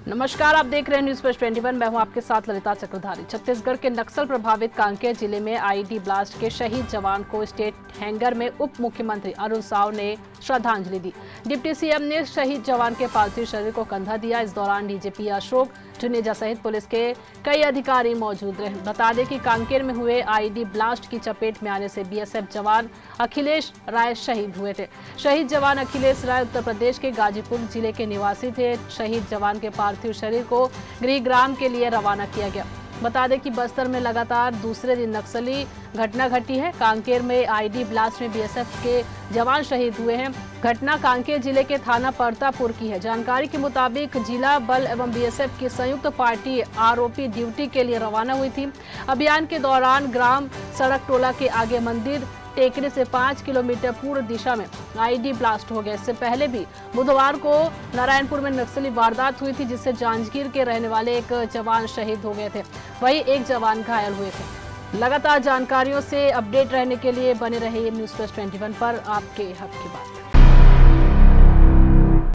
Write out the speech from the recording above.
नमस्कार, आप देख रहे हैं न्यूज फर्स्ट 21। मैं हूं आपके साथ ललिता चक्रधारी। छत्तीसगढ़ के नक्सल प्रभावित कांकेर जिले में आईईडी ब्लास्ट के शहीद जवान को स्टेट हैंगर में उप मुख्यमंत्री अरुण साव ने श्रद्धांजलि दी। डिप्टी सीएम ने शहीद जवान के पार्थिव शरीर को कंधा दिया। इस दौरान डीजीपी अशोक जुनेजा सहित पुलिस के कई अधिकारी मौजूद रहे। बता दें कि कांकेर में हुए आईईडी ब्लास्ट की चपेट में आने से बीएसएफ जवान अखिलेश राय शहीद हुए थे। शहीद जवान अखिलेश राय उत्तर प्रदेश के गाजीपुर जिले के निवासी थे। शहीद जवान के पार्थिव शरीर को गृहग्राम के लिए रवाना किया गया। बता दें कि बस्तर में लगातार दूसरे दिन नक्सली घटना घटी है। कांकेर में आईईडी ब्लास्ट में बीएसएफ के जवान शहीद हुए हैं। घटना कांकेर जिले के थाना परतापुर की है। जानकारी के मुताबिक जिला बल एवं बीएसएफ की संयुक्त पार्टी आरोपी ड्यूटी के लिए रवाना हुई थी। अभियान के दौरान ग्राम सड़क टोला के आगे मंदिर टेकरे से 5 किलोमीटर पूर्व दिशा में आईईडी ब्लास्ट हो गया। इससे पहले भी बुधवार को नारायणपुर में नक्सली वारदात हुई थी, जिससे जांजगीर के रहने वाले एक जवान शहीद हो गए थे, वहीं एक जवान घायल हुए थे। लगातार जानकारियों से अपडेट रहने के लिए बने रहिए न्यूज फर्स्ट 21 पर। आपके हक की बात।